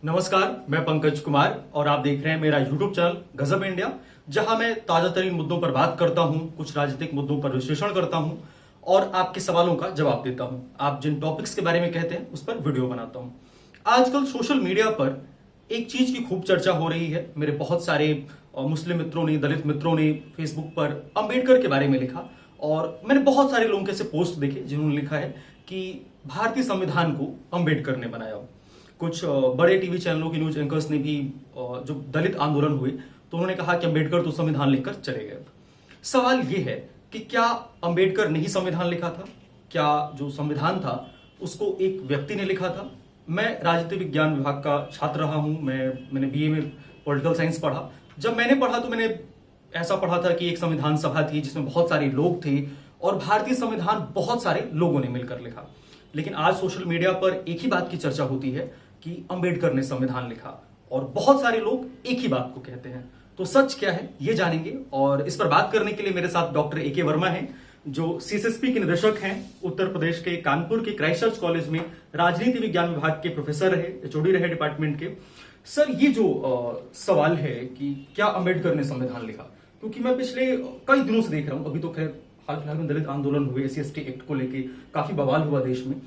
नमस्कार, मैं पंकज कुमार और आप देख रहे हैं मेरा यूट्यूब चैनल गजब इंडिया, जहां मैं ताजा तरीन मुद्दों पर बात करता हूं, कुछ राजनीतिक मुद्दों पर विश्लेषण करता हूं और आपके सवालों का जवाब देता हूं। आप जिन टॉपिक्स के बारे में कहते हैं उस पर वीडियो बनाता हूं। आजकल सोशल मीडिया पर एक चीज की खूब चर्चा हो रही है। मेरे बहुत सारे मुस्लिम मित्रों ने, दलित मित्रों ने फेसबुक पर अंबेडकर के बारे में लिखा और मैंने बहुत सारे लोगों के ऐसे पोस्ट देखे जिन्होंने लिखा है कि भारतीय संविधान को अंबेडकर ने बनाया हो। कुछ बड़े टीवी चैनलों के न्यूज एंकर्स ने भी जो दलित आंदोलन हुए तो उन्होंने कहा कि अंबेडकर तो संविधान लिखकर चले गए। सवाल यह है कि क्या अंबेडकर ने ही संविधान लिखा था? क्या जो संविधान था उसको एक व्यक्ति ने लिखा था? मैं राजनीति विज्ञान विभाग का छात्र रहा हूं। मैंने बीए में पॉलिटिकल साइंस पढ़ा। जब मैंने पढ़ा तो मैंने ऐसा पढ़ा था कि एक संविधान सभा थी जिसमें बहुत सारे लोग थे और भारतीय संविधान बहुत सारे लोगों ने मिलकर लिखा। लेकिन आज सोशल मीडिया पर एक ही बात की चर्चा होती है कि अंबेडकर ने संविधान लिखा और बहुत सारे लोग एक ही बात को कहते हैं। तो सच क्या है ये जानेंगे और इस पर बात करने के लिए मेरे साथ डॉक्टर ए के वर्मा हैं, जो सीएसएसपी के निदेशक हैं, उत्तर प्रदेश के कानपुर के क्राइस्टचर्च कॉलेज में राजनीति विज्ञान विभाग के प्रोफेसर रहे, एचओडी रहे डिपार्टमेंट के। सर, ये जो सवाल है कि क्या अंबेडकर ने संविधान लिखा, क्योंकि मैं पिछले कई दिनों से देख रहा हूं, अभी तो खैर हाल फिलहाल में दलित आंदोलन हुए, एससी/एसटी एक्ट को लेके काफी बवाल हुआ देश में।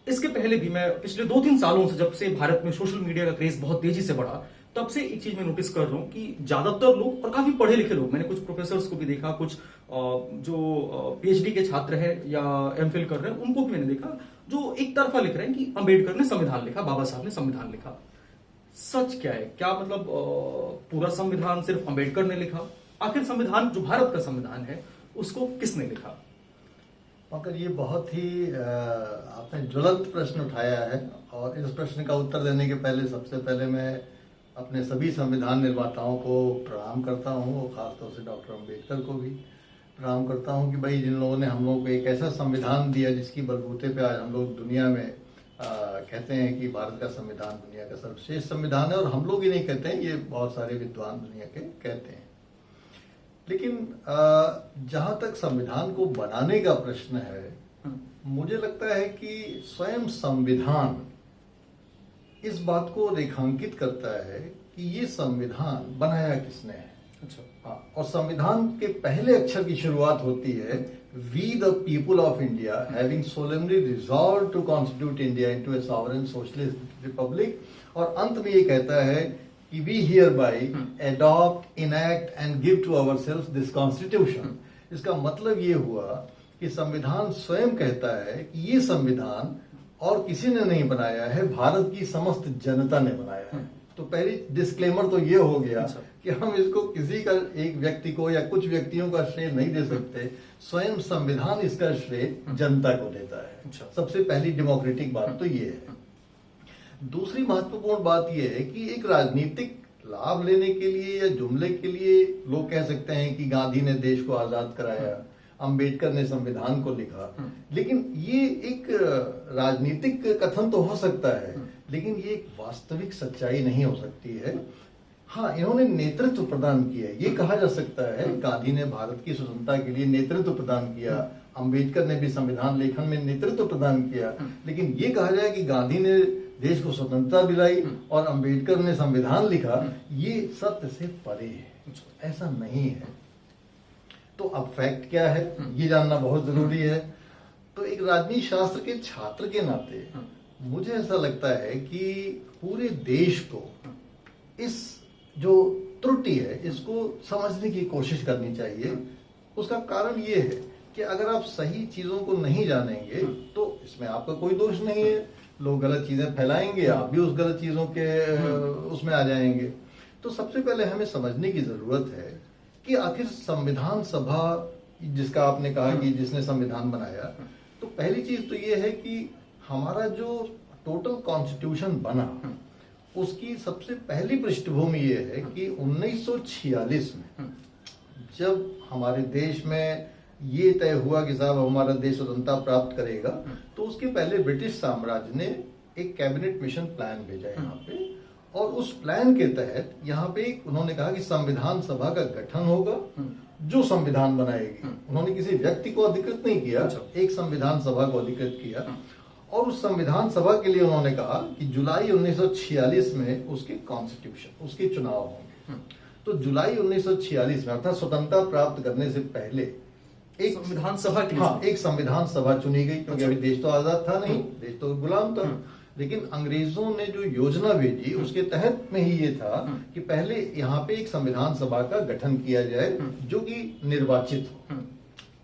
इसके पहले भी मैं पिछले 2-3 सालों से, जब से भारत में सोशल मीडिया का क्रेज बहुत तेजी से बढ़ा, तब से एक चीज मैं नोटिस कर रहा हूं कि ज्यादातर लोग और काफी पढ़े लिखे लोग, मैंने कुछ प्रोफेसर्स को भी देखा, कुछ जो पीएचडी के छात्र हैं या एमफिल कर रहे हैं उनको भी मैंने देखा, जो एक तरफा लिख रहे हैं कि अंबेडकर ने संविधान लिखा, बाबा साहब ने संविधान लिखा। सच क्या है? क्या मतलब पूरा संविधान सिर्फ अंबेडकर ने लिखा? आखिर संविधान जो भारत का संविधान है उसको किसने लिखा? मगर ये बहुत ही आपने ज्वलंत प्रश्न उठाया है और इस प्रश्न का उत्तर देने के पहले सबसे पहले मैं अपने सभी संविधान निर्माताओं को प्रणाम करता हूँ और खासतौर से डॉक्टर अंबेडकर को भी प्रणाम करता हूँ कि भाई जिन लोगों ने हम लोगों को एक ऐसा संविधान दिया जिसकी बलबूते पे आज हम लोग दुनिया में कहते हैं कि भारत का संविधान दुनिया का सर्वश्रेष्ठ संविधान है। और हम लोग ही नहीं कहते हैं, ये बहुत सारे विद्वान दुनिया के कहते हैं। लेकिन जहां तक संविधान को बनाने का प्रश्न है, मुझे लगता है कि स्वयं संविधान इस बात को रेखांकित करता है कि ये संविधान बनाया किसने है। अच्छा। हाँ, और संविधान के पहले अक्षर की शुरुआत होती है we the people of India having solemnly resolved to constitute India into a sovereign socialist republic, और अंत में ये कहता है कि we hereby adopt, enact and give to ourselves this constitution। इसका मतलब ये हुआ कि संविधान स्वयं कहता है कि ये संविधान और किसी ने नहीं बनाया है, भारत की समस्त जनता ने बनाया है। तो पहली डिस्क्लेमर तो ये हो गया कि हम इसको किसी का, एक व्यक्ति को या कुछ व्यक्तियों का श्रेय नहीं दे सकते, स्वयं संविधान इसका श्रेय जनता को देता है। सबसे पहली डेमोक्रेटिक बात तो ये है। दूसरी महत्वपूर्ण बात यह है कि एक राजनीतिक लाभ लेने के लिए या जुमले के लिए लोग कह सकते हैं कि गांधी ने देश को आजाद कराया, अंबेडकर ने संविधान को लिखा, लेकिन ये एक राजनीतिक कथन तो हो सकता है, लेकिन ये एक वास्तविक सच्चाई नहीं हो सकती है। हाँ, इन्होंने नेतृत्व प्रदान किया, ये कहा जा सकता है। गांधी ने भारत की स्वतंत्रता के लिए नेतृत्व प्रदान किया, अंबेडकर ने भी संविधान लेखन में नेतृत्व प्रदान किया, लेकिन ये कहा जाए कि गांधी ने देश को स्वतंत्रता दिलाई और अंबेडकर ने संविधान लिखा, ये सत्य से परे है, ऐसा नहीं है। तो अब फैक्ट क्या है ये जानना बहुत जरूरी है। तो एक राजनीति शास्त्र के छात्र के नाते मुझे ऐसा लगता है कि पूरे देश को इस जो त्रुटि है इसको समझने की कोशिश करनी चाहिए। उसका कारण ये है कि अगर आप सही चीजों को नहीं जानेंगे तो इसमें आपका कोई दोष नहीं है, लोग गलत चीजें फैलाएंगे, आप भी उस गलत चीजों के उसमें आ जाएंगे। तो सबसे पहले हमें समझने की जरूरत है कि आखिर संविधान सभा जिसका आपने कहा कि जिसने संविधान बनाया, तो पहली चीज तो ये है कि हमारा जो टोटल कॉन्स्टिट्यूशन बना उसकी सबसे पहली पृष्ठभूमि ये है कि 1946 में जब हमारे देश में ये तय हुआ कि साहब हमारा देश स्वतंत्रता प्राप्त करेगा, तो उसके पहले ब्रिटिश साम्राज्य ने एक कैबिनेट मिशन प्लान भेजा यहाँ पे, और उस प्लान के तहत यहाँ पे उन्होंने कहा कि संविधान सभा का गठन होगा जो संविधान बनाएगी। उन्होंने किसी व्यक्ति को अधिकृत नहीं किया, एक संविधान सभा को अधिकृत किया और उस संविधान सभा के लिए उन्होंने कहा कि जुलाई 1946 में उसके कॉन्स्टिट्यूशन, उसके चुनाव होंगे। तो जुलाई 1946 में अर्थात स्वतंत्रता प्राप्त करने से पहले एक संविधान सभा के लिए हाँ, एक संविधान सभा चुनी गई, क्योंकि अभी देश तो आजाद था नहीं, देश तो गुलाम था। लेकिन अंग्रेजों ने जो योजना भेजी उसके तहत में ही ये था कि पहले यहाँ पे एक संविधान सभा का गठन किया जाए जो कि निर्वाचित हो,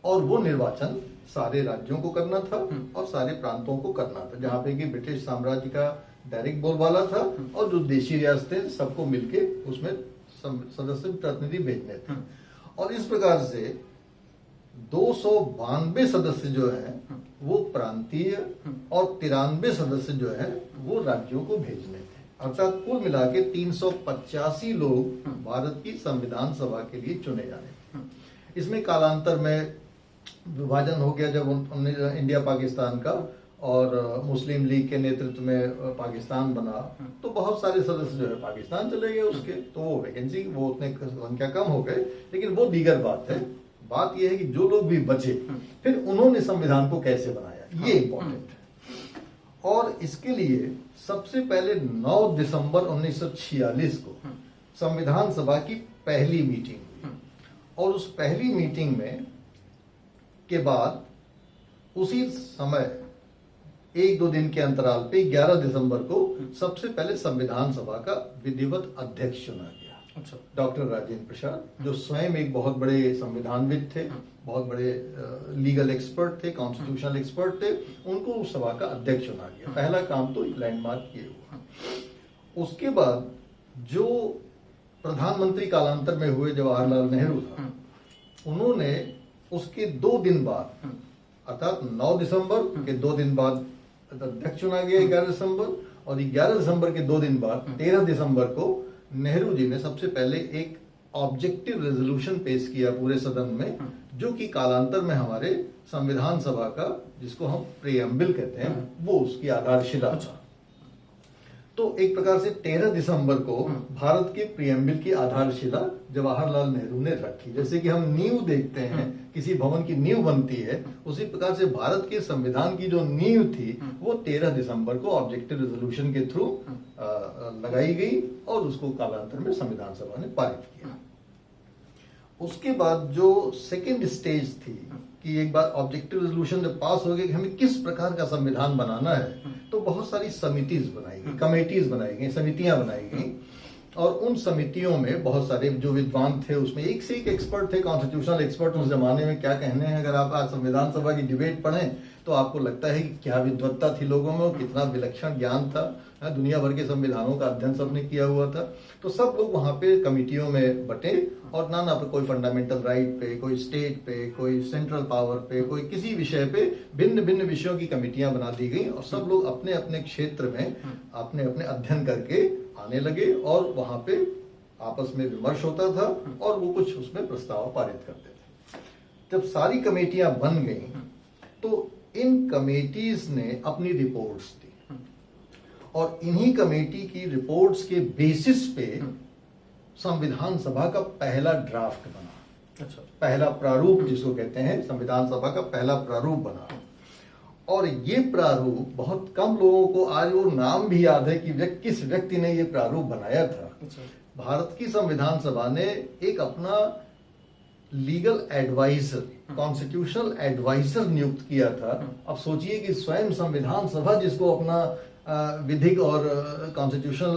और वो निर्वाचन सारे राज्यों को करना था और सारे प्रांतों को करना था, जहाँ पे कि ब्रिटिश साम्राज्य का डायरेक्ट बोलबाला था और जो देशी रियासतें सबको मिलके उसमें सदस्य प्रतिनिधि भेजने थे। और इस प्रकार से 292 सदस्य जो हैं वो प्रांतीय और 93 सदस्य जो हैं वो राज्यों को भेजने थे। अर्थात कुल मिला के 385 लोग भारत की संविधान सभा के लिए चुने जाने थे। इसमें कालांतर में विभाजन हो गया जब इंडिया पाकिस्तान का, और मुस्लिम लीग के नेतृत्व में पाकिस्तान बना, तो बहुत सारे सदस्य जो है पाकिस्तान चले गए उसके, तो वो वैकेंसी वो उतने संख्या कम हो गए। लेकिन वो दीगर बात है। बात यह है कि जो लोग भी बचे फिर उन्होंने संविधान को कैसे बनाया, ये इंपॉर्टेंट है। और इसके लिए सबसे पहले 9 दिसंबर 1946 को संविधान सभा की पहली मीटिंग हुई, और उस पहली मीटिंग में के बाद उसी समय 1-2 दिन के अंतराल पे 11 दिसंबर को सबसे पहले संविधान सभा का विधिवत अध्यक्ष चुना गया। अच्छा। डॉक्टर राजेंद्र प्रसाद, जो स्वयं एक बहुत बड़े संविधानविद थे, बहुत बड़े लीगल एक्सपर्ट थे, कॉन्स्टिट्यूशनल एक्सपर्ट थे, उनको उस सभा का अध्यक्ष चुना गया। पहला काम तो लैंडमार्क ये हुआ। उसके बाद जो प्रधानमंत्री कालांतर में हुए जवाहरलाल नेहरू था, उन्होंने उसके 2 दिन बाद अर्थात 9 दिसंबर के 2 दिन बाद अध्यक्ष चुना गया 11 दिसंबर, और 11 दिसंबर के 2 दिन बाद 13 दिसंबर को नेहरू जी ने सबसे पहले एक ऑब्जेक्टिव रेजोल्यूशन पेश किया पूरे सदन में, जो कि कालांतर में हमारे संविधान सभा का, जिसको हम प्रियम्बल कहते हैं, वो उसकी आधारशिला था। तो एक प्रकार से 13 दिसंबर को भारत के प्रियम्बल की आधारशिला जवाहरलाल नेहरू ने रखी। जैसे कि हम नींव देखते हैं, किसी भवन की नींव बनती है, उसी प्रकार से भारत के संविधान की जो नींव थी वो 13 दिसंबर को ऑब्जेक्टिव रेजोल्यूशन के थ्रू लगाई गई, और उसको कालांतर में संविधान सभा ने पारित किया। उसके बाद जो सेकेंड स्टेज थी कि एक बार ऑब्जेक्टिव रेजोल्यूशन जब पास हो गया कि हमें किस प्रकार का संविधान बनाना है, तो बहुत सारी समितियां बनाई गई, कमेटीज बनाई गई, समितियां बनाई गई, और उन समितियों में बहुत सारे जो विद्वान थे, उसमें एक से एक एक्सपर्ट थे, कॉन्स्टिट्यूशनल एक्सपर्ट। उस जमाने में क्या कहने हैं, अगर आप आज संविधान सभा की डिबेट पढ़ें तो आपको लगता है कि क्या विद्वत्ता थी लोगों में, और कितना विलक्षण ज्ञान था। दुनिया भर के संविधानों का अध्ययन सबने किया हुआ था। तो सब लोग वहां पे कमिटियों में बटे, और नाना पे, कोई फंडामेंटल राइट पे, कोई स्टेट पे, कोई सेंट्रल पावर पे, कोई किसी विषय पे भिन्न भिन्न विषयों की कमिटियां बना दी गई, और सब लोग अपने अपने क्षेत्र में अपने अपने अध्ययन करके आने लगे, और वहां पे आपस में विमर्श होता था, और वो कुछ उसमें प्रस्ताव पारित करते थे। जब सारी कमेटियां बन गई तो इन कमेटीज ने अपनी रिपोर्ट्स दी, और इन्हीं कमेटी की रिपोर्ट्स के बेसिस पे संविधान सभा का पहला ड्राफ्ट बना। अच्छा। पहला प्रारूप जिसको कहते हैं, संविधान सभा का पहला प्रारूप बना। और ये प्रारूप बहुत कम लोगों को आज वो नाम भी याद है कि किस व्यक्ति ने ये प्रारूप बनाया था। अच्छा। भारत की संविधान सभा ने एक अपना लीगल एडवाइजर, कॉन्स्टिट्यूशनल एडवाइजर नियुक्त किया था। अब सोचिए कि स्वयं संविधान सभा जिसको अपना विधिक और कॉन्स्टिट्यूशनल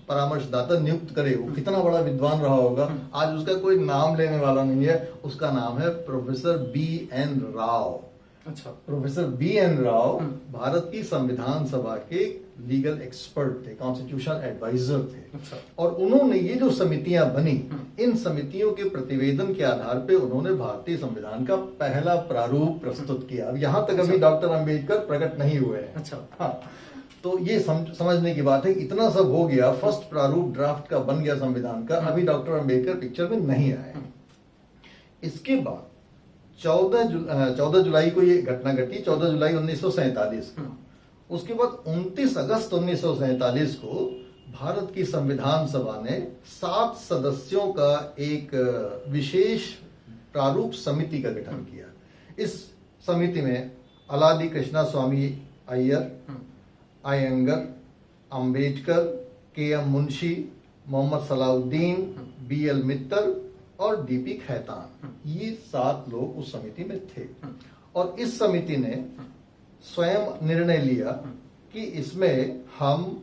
परामर्शदाता नियुक्त करे, वो कितना बड़ा विद्वान रहा होगा। आज उसका कोई नाम लेने वाला नहीं है। उसका नाम है प्रोफेसर B.N. राव। अच्छा। Professor B.N. राव भारत की संविधान सभा के लीगल एक्सपर्ट थे, कॉन्स्टिट्यूशनल एडवाइजर थे। अच्छा। और उन्होंने ये जो समितियां बनी, इन समितियों के प्रतिवेदन के आधार पे उन्होंने भारतीय संविधान का पहला प्रारूप प्रस्तुत किया। अब यहाँ तक अभी डॉक्टर अंबेडकर प्रकट नहीं हुए हैं। अच्छा। हाँ, तो ये समझने की बात है। इतना सब हो गया, फर्स्ट प्रारूप ड्राफ्ट का बन गया संविधान का, अभी डॉक्टर अंबेडकर पिक्चर में नहीं आए। इसके बाद 14 जुलाई को ये घटना घटी, 14 जुलाई 1947 को। उसके बाद 29 अगस्त 1947 को भारत की संविधान सभा ने 7 सदस्यों का एक विशेष प्रारूप समिति का गठन किया। इस समिति में अलादी कृष्णा स्वामी अय्यर, अयंगर, अंबेडकर, के.एम. मुंशी, मोहम्मद सलाउद्दीन, बी.एल. मित्तल और डी.पी. खैतान, ये 7 लोग उस समिति में थे। और इस समिति ने स्वयं निर्णय लिया कि इसमें हम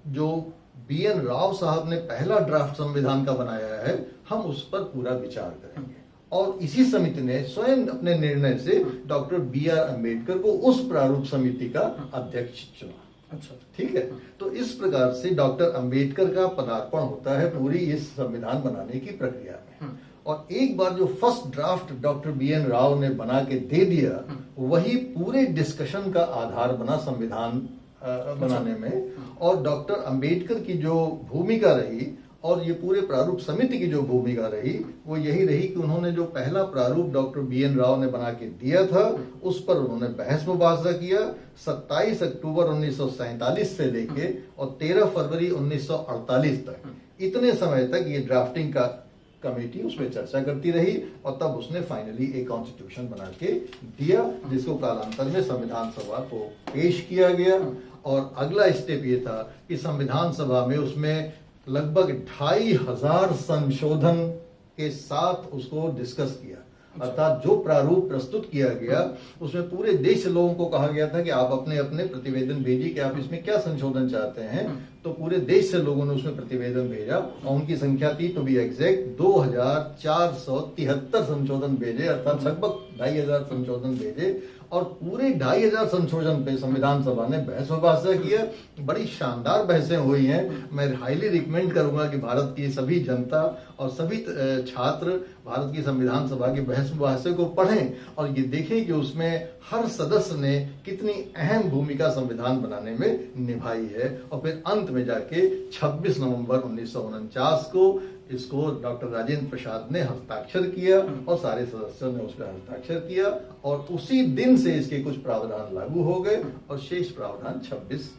जो बी.एन. राव साहब ने पहला ड्राफ्ट संविधान का बनाया है, हम उस पर पूरा विचार करेंगे। और इसी समिति ने स्वयं अपने निर्णय से डॉक्टर बी.आर. अम्बेडकर को उस प्रारूप समिति का अध्यक्ष चुना। अच्छा, ठीक है। तो इस प्रकार से डॉक्टर अंबेडकर का पदार्पण होता है पूरी इस संविधान बनाने की प्रक्रिया में। और एक बार जो first draft doctor BN. Rao ने बना के दे दिया, वही पूरे डिस्कशन का आधार बना संविधान बनाने में। और डॉक्टर अंबेडकर की जो भूमिका रही और ये पूरे प्रारूप समिति की जो भूमिका रही, वो यही रही कि उन्होंने जो पहला प्रारूप डॉक्टर बी.एन. राव ने बना के दिया था, उस पर उन्होंने बहस मुबाजा किया। 27 अक्टूबर 1947 से लेके और 13 फरवरी 1948 तक, इतने समय तक ये ड्राफ्टिंग का कमेटी उसमें चर्चा करती रही और तब उसने फाइनली एक कॉन्स्टिट्यूशन बना के दिया, जिसको कालांतर में संविधान सभा को पेश किया गया। और अगला स्टेप ये था कि संविधान सभा में उसमें लगभग 2500 संशोधन के साथ उसको डिस्कस किया। अर्थात जो प्रारूप प्रस्तुत किया गया, उसमें पूरे देश से लोगों को कहा गया था कि आप अपने अपने प्रतिवेदन भेजिए कि आप इसमें क्या संशोधन चाहते हैं। तो पूरे देश से लोगों ने उसमें प्रतिवेदन भेजा और उनकी संख्या थी, टू बी एग्जैक्ट, 2473 संशोधन भेजे, अर्थात लगभग 2500 संशोधन भेजे। और पूरे 2500 संशोधन पे संविधान सभा ने बहस मुबाजा किया। बड़ी शानदार बहसें हुई हैं। मैं हाईली रिकमेंड करूंगा कि भारत की सभी जनता और सभी छात्र भारत की संविधान सभा की बहस मुबाजे को पढ़ें और ये देखें कि उसमें हर सदस्य ने कितनी अहम भूमिका संविधान बनाने में निभाई है। और फिर अंत में जाके 26 नवंबर 1949 को इसको डॉक्टर राजेंद्र प्रसाद ने हस्ताक्षर किया और सारे सदस्यों ने उस पर हस्ताक्षर किया। और उसी दिन से इसके कुछ प्रावधान लागू हो गए और शेष प्रावधान 26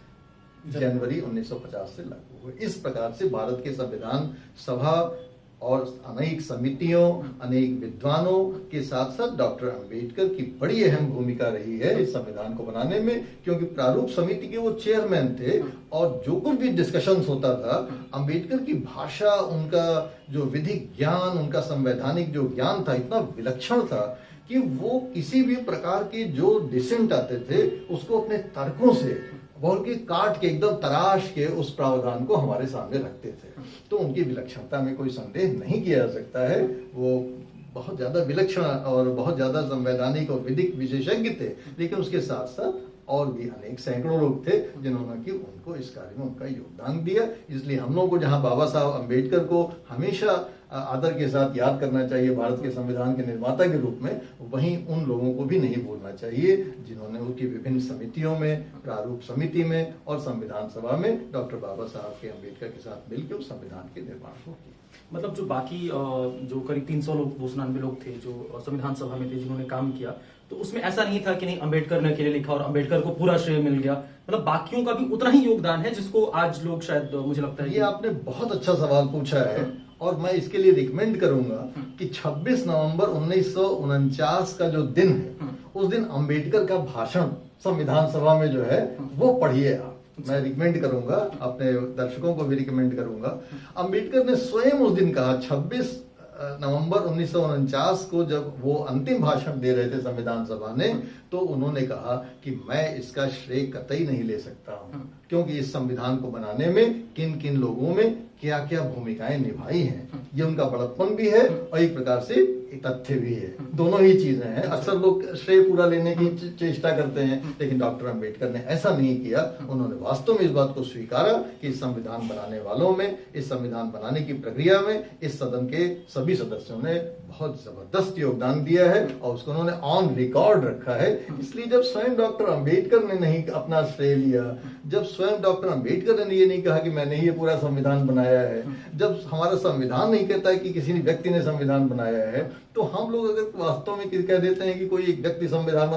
जनवरी 1950 से लागू हुए। इस प्रकार से भारत के संविधान सभा और अनेक समितियों, अनेक विद्वानों के साथ साथ डॉक्टर अंबेडकर की बड़ी अहम भूमिका रही है इस संविधान को बनाने में, क्योंकि प्रारूप समिति के वो चेयरमैन थे। और जो कुछ भी डिस्कशंस होता था, अंबेडकर की भाषा, उनका जो विधिक ज्ञान, उनका संवैधानिक जो ज्ञान था, इतना विलक्षण था कि वो किसी भी प्रकार के जो डिसेंट आते थे उसको अपने तर्कों से बोल के काट के एकदम तराश के उस प्रावधान को हमारे सामने रखते थे। तो उनकी विलक्षणता में कोई संदेह नहीं किया जा सकता है। वो बहुत ज्यादा विलक्षण और बहुत ज्यादा संवैधानिक और विधिक विशेषज्ञ थे, लेकिन उसके साथ साथ और भी अनेक सैकड़ों लोग थे जिन्होंने कि उनको इस कार्य में उनका योगदान दिया। इसलिए हम लोगों को जहां बाबा साहब अम्बेडकर को हमेशा आदर के साथ याद करना चाहिए भारत के संविधान के निर्माता के रूप में, वहीं उन लोगों को भी नहीं भूलना चाहिए जिन्होंने उनकी विभिन्न समितियों में, प्रारूप समिति में और संविधान सभा में डॉक्टर बाबा साहब के अम्बेडकर के साथ मिलकर उस संविधान के निर्माण को किया। मतलब जो बाकी जो करीब 300 लोग, 299 लोग थे जो संविधान सभा में थे जिन्होंने काम किया, तो उसमें ऐसा नहीं था कि नहीं अंबेडकर ने अकेले लिखा और अंबेडकर को पूरा श्रेय मिल गया। मतलब बाकियों का भी उतना ही योगदान है जिसको आज लोग शायद, मुझे लगता है ये आपने बहुत अच्छा सवाल पूछा है। और मैं इसके लिए रिकमेंड करूंगा कि 26 नवंबर 1949 का जो दिन है, उस दिन अंबेडकर का भाषण संविधान सभा में जो है वो पढ़िए आप। मैं रिकमेंड करूंगा, अपने दर्शकों को भी रिकमेंड करूंगा। अंबेडकर ने स्वयं उस दिन कहा, 26 नवंबर 1949 को जब वो अंतिम भाषण दे रहे थे संविधान सभा ने, तो उन्होंने कहा कि मैं इसका श्रेय कतई नहीं ले सकता हूं, क्योंकि इस संविधान को बनाने में किन किन लोगों में क्या क्या भूमिकाएं निभाई हैं। ये उनका बड़प्पन भी है और एक प्रकार से तथ्य भी है। दोनों ही चीजें हैं। अक्सर लोग श्रेय पूरा लेने की चेष्टा करते हैं, लेकिन डॉक्टर अंबेडकर ने ऐसा नहीं किया। उन्होंने वास्तव में इस बात को स्वीकारा कि इस संविधान बनाने वालों में, इस संविधान बनाने की प्रक्रिया में इस सदन के सभी सदस्यों ने बहुत जबरदस्त योगदान दिया है और उसको उन्होंने ऑन रिकॉर्ड रखा है। इसलिए जब स्वयं डॉक्टर अंबेडकर ने नहीं अपना श्रेय लिया, जब स्वयं डॉक्टर अंबेडकर ने ये नहीं कहा कि मैंने ये पूरा संविधान बनाया है, जब हमारा संविधान नहीं कहता है कि किसी व्यक्ति ने संविधान बनाया है, तो हम लोग अगर वास्तव में कह देते हैं कि कोई एक व्यक्ति संविधान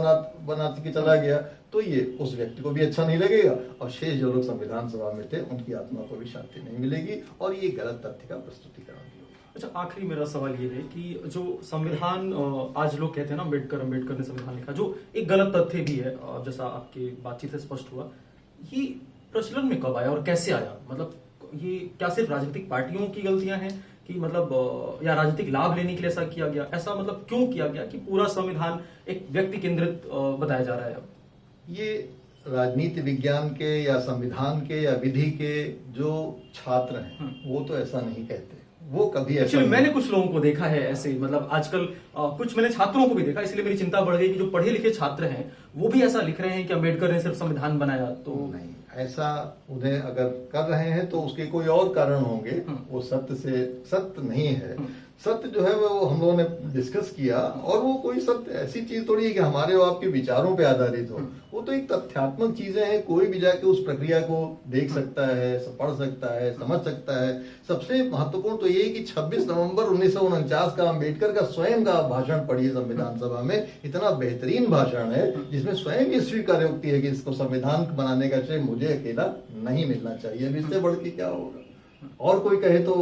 बना के चला गया, तो ये उस व्यक्ति को भी अच्छा नहीं लगेगा और शेष जो लोग संविधान सभा में थे उनकी आत्मा को भी शांति नहीं मिलेगी और ये गलत तथ्य का प्रस्तुतिकरण भी होगा। अच्छा, आखिरी मेरा सवाल ये है कि जो संविधान आज लोग कहते हैं ना अम्बेडकर ने संविधान लिखा, जो एक गलत तथ्य भी है, जैसा आपकी बातचीत से स्पष्ट हुआ, ये प्रचलन में कब आया और कैसे आया? मतलब ये क्या सिर्फ राजनीतिक पार्टियों की गलतियां हैं कि मतलब या राजनीतिक लाभ लेने के लिए ऐसा किया गया? ऐसा मतलब क्यों किया गया कि पूरा संविधान एक व्यक्ति केंद्रित बताया जा रहा है अब? ये राजनीति विज्ञान के या संविधान के या विधि के जो छात्र हैं वो तो ऐसा नहीं कहते, वो कभी ऐसा एक्चुअली मैंने कुछ लोगों को देखा है ऐसे, मतलब आजकल कुछ मैंने छात्रों को भी देखा, इसलिए मेरी चिंता बढ़ गई कि जो पढ़े लिखे छात्र हैं वो भी ऐसा लिख रहे हैं कि अम्बेडकर ने सिर्फ संविधान बनाया। तो नहीं, ऐसा उन्हें अगर कर रहे हैं तो उसके कोई और कारण होंगे, वो सत्य नहीं है। सत्य जो है वो हम लोगों ने डिस्कस किया, और वो कोई सत्य ऐसी चीज थोड़ी है कि हमारे और आपके विचारों पे आधारित हो, वो तो एक तथ्यात्मक चीजें हैं। कोई भी जाके उस प्रक्रिया को देख सकता है, पढ़ सकता है, समझ सकता है। सबसे महत्वपूर्ण तो ये कि 26 नवंबर 1949 का अम्बेडकर का स्वयं का भाषण पढ़िए संविधान सभा में, इतना बेहतरीन भाषण है जिसमें स्वयं ये स्वीकारोक्ति है कि इसको संविधान बनाने का श्रेय मुझे अकेला नहीं मिलना चाहिए। अब इससे बढ़ के क्या होगा? और कोई कहे तो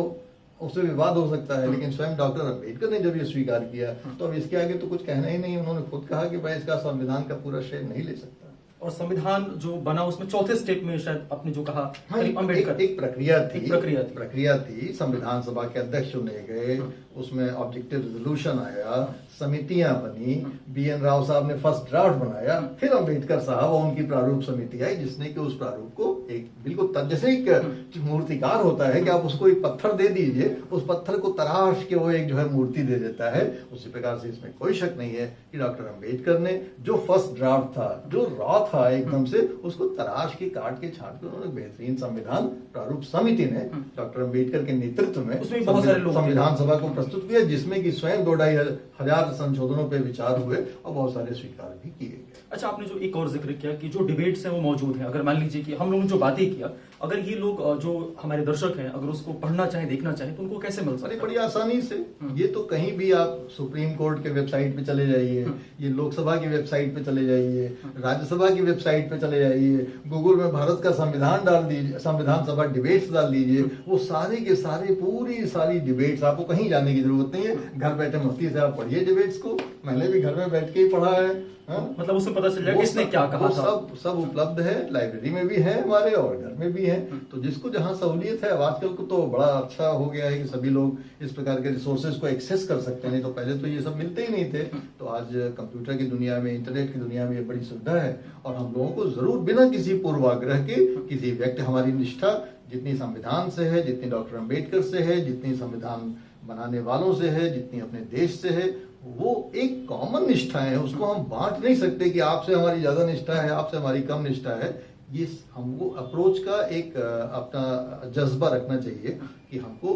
उससे विवाद हो सकता है, लेकिन स्वयं डॉक्टर अम्बेडकर ने जब ये स्वीकार किया तो अब इसके आगे तो कुछ कहना ही नहीं। उन्होंने खुद कहा कि मैं इसका संविधान का पूरा श्रेय नहीं ले सकता। और संविधान जो बना उसमें चौथे स्टेप में शायद आपने जो कहा, अम्बेडकर एक प्रक्रिया थी। संविधान सभा के अध्यक्ष चुने गए, उसमें ऑब्जेक्टिव रेजोल्यूशन आया, समितियां बनी, BN राव साहब ने फर्स्ट ड्राफ्ट बनाया, फिर अम्बेडकर साहब और उनकी प्रारूप समिति आई जिसने कि उस प्रारूप को एक बिल्कुल जैसे एक मूर्तिकार होता है कि आप उसको एक पत्थर दे दीजिए, उस पत्थर को तराश के वो एक जो है मूर्ति दे देता है। उसी प्रकार से इसमें कोई शक नहीं है कि डॉक्टर अम्बेडकर ने जो फर्स्ट ड्राफ्ट था, जो रॉ था एकदम से, उसको तराश के काट के छाट के उन्होंने बेहतरीन संविधान प्रारूप समिति ने डॉक्टर अम्बेडकर के नेतृत्व में संविधान सभा को प्रस्तुत किया, जिसमें कि स्वयं 2-2.5 हजार संशोधनों पे विचार हुए और बहुत सारे स्वीकार भी किए गए। अच्छा, आपने जो एक और जिक्र किया कि जो डिबेट्स हैं वो मौजूद हैं, अगर मान लीजिए कि हम लोगों ने जो बातें किया, अगर ये लोग जो हमारे दर्शक हैं अगर उसको पढ़ना चाहें, देखना चाहें, तो उनको कैसे मिल सकता है? बड़ी आसानी से। ये तो कहीं भी आप सुप्रीम कोर्ट के वेबसाइट पे चले जाइए, ये लोकसभा की वेबसाइट पे चले जाइए, राज्यसभा की वेबसाइट पे चले जाइए, गूगल में भारत का संविधान डाल दीजिए, संविधान सभा डिबेट्स डाल दीजिए, वो सारे के सारे पूरी सारी डिबेट्स, आपको कहीं जाने की जरूरत नहीं है। घर बैठे मस्ती से आप पढ़िए डिबेट्स को। मैंने भी घर में बैठ के ही पढ़ा है। मतलब उसमें पता चल जाएगा किसने क्या कहा था। सब उपलब्ध है, लाइब्रेरी में भी है हमारे और घर में भी है। तो जिसको जहां सहूलियत है, अब आजकल को तो बड़ा अच्छा हो गया है कि सभी लोग इस प्रकार के रिसोर्सेज को एक्सेस कर सकते हैं। नहीं तो पहले तो ये सब मिलते ही नहीं थे। तो आज कंप्यूटर की दुनिया में, इंटरनेट की दुनिया में ये बड़ी सुविधा है, और हम लोगों को जरूर बिना किसी पूर्वाग्रह के, किसी व्यक्ति, हमारी निष्ठा जितनी संविधान से है, जितनी डॉक्टर अम्बेडकर से है, जितनी संविधान बनाने वालों से है, जितनी अपने देश से है, वो एक कॉमन निष्ठा है। उसको हम बांट नहीं सकते कि आपसे हमारी ज्यादा निष्ठा है, आपसे हमारी कम निष्ठा है। ये हमको अप्रोच का एक अपना जज्बा रखना चाहिए कि हमको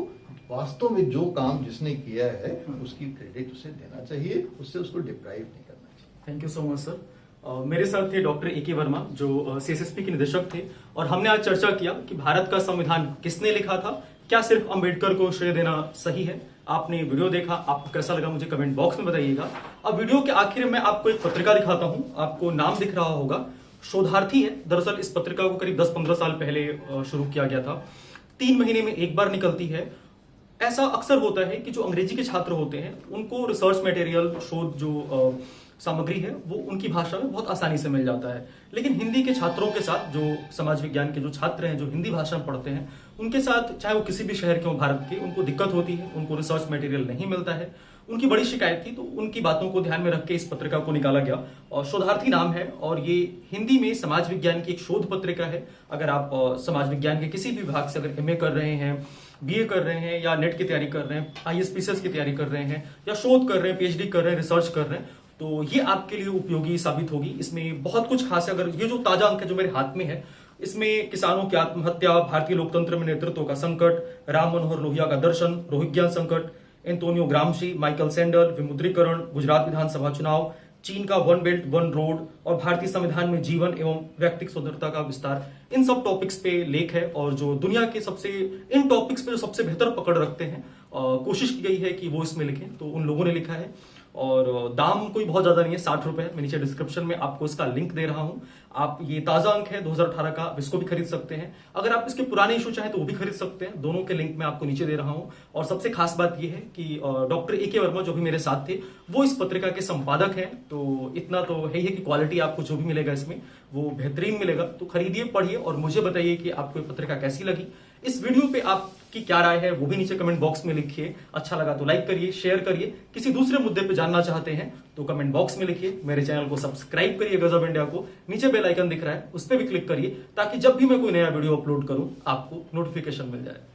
वास्तव में जो काम जिसने किया है उसकी क्रेडिट उसे देना चाहिए, उससे उसको डिप्राइव नहीं करना चाहिए। Thank you so much sir. मेरे साथ थे डॉक्टर AK वर्मा जो CSSP के निदेशक थे, और हमने आज चर्चा किया कि भारत का संविधान किसने लिखा था, क्या सिर्फ अम्बेडकर को श्रेय देना सही है। आपने वीडियो देखा, आपको कैसा लगा मुझे कमेंट बॉक्स में बताइएगा। अब वीडियो के आखिर में आपको एक पत्रिका दिखाता हूं, आपको नाम दिख रहा होगा, शोधार्थी है। दरअसल इस पत्रिका को करीब 10-15 साल पहले शुरू किया गया था, 3 महीने में एक बार निकलती है। ऐसा अक्सर होता है कि जो अंग्रेजी के छात्र होते हैं उनको रिसर्च मटेरियल, शोध जो सामग्री है वो उनकी भाषा में बहुत आसानी से मिल जाता है, लेकिन हिंदी के छात्रों के साथ, जो समाज विज्ञान के जो छात्र हैं जो हिंदी भाषा में पढ़ते हैं, उनके साथ चाहे वो किसी भी शहर के हो भारत के, उनको दिक्कत होती है, उनको रिसर्च मटेरियल नहीं मिलता है। उनकी बड़ी शिकायत थी, तो उनकी बातों को ध्यान में रख के इस पत्रिका को निकाला गया, और शोधार्थी नाम है, और ये हिंदी में समाज विज्ञान की एक शोध पत्रिका है। अगर आप समाज विज्ञान के किसी भी विभाग से अगर MA कर रहे हैं, BA कर रहे हैं, या नेट की तैयारी कर रहे हैं, ISPCS की तैयारी कर रहे हैं, या शोध कर रहे हैं, PhD कर रहे हैं, रिसर्च कर रहे हैं, तो ये आपके लिए उपयोगी साबित होगी। इसमें बहुत कुछ खास है। अगर ये जो ताजा अंक है जो मेरे हाथ में है, इसमें किसानों की आत्महत्या, भारतीय लोकतंत्र में नेतृत्व का संकट, राम मनोहर लोहिया का दर्शन, रोहिंग्या संकट, एंटोनियो ग्रामशी, माइकल सैंडल, विमुद्रीकरण, गुजरात विधानसभा चुनाव, चीन का 1 बेल्ट 1 रोड, और भारतीय संविधान में जीवन एवं व्यक्तिगत स्वतंत्रता का विस्तार, इन सब टॉपिक्स पे लेख है। और जो दुनिया के सबसे इन टॉपिक्स पे जो सबसे बेहतर पकड़ रखते हैं, कोशिश की गई है कि वो इसमें लिखें, तो उन लोगों ने लिखा है। और दाम कोई बहुत ज्यादा नहीं है, 60 रुपए। मैं नीचे डिस्क्रिप्शन में आपको इसका लिंक दे रहा हूं, आप ये ताजा अंक है 2018 का, आप इसको भी खरीद सकते हैं। अगर आप इसके पुराने इशू चाहें तो वो भी खरीद सकते हैं। दोनों के लिंक मैं आपको नीचे दे रहा हूं। और सबसे खास बात यह है कि डॉक्टर ए के वर्मा जो भी मेरे साथ थे वो इस पत्रिका के संपादक हैं, तो इतना तो है ही कि क्वालिटी आपको जो भी मिलेगा इसमें वो बेहतरीन मिलेगा। तो खरीदिए, पढ़िए और मुझे बताइए कि आपको ये पत्रिका कैसी लगी। इस वीडियो पे आपकी क्या राय है वो भी नीचे कमेंट बॉक्स में लिखिए। अच्छा लगा तो लाइक करिए, शेयर करिए। किसी दूसरे मुद्दे पे जानना चाहते हैं तो कमेंट बॉक्स में लिखिए। मेरे चैनल को सब्सक्राइब करिए गजब इंडिया को, नीचे बेल आइकन दिख रहा है उस पर भी क्लिक करिए ताकि जब भी मैं कोई नया वीडियो अपलोड करूं आपको नोटिफिकेशन मिल जाए।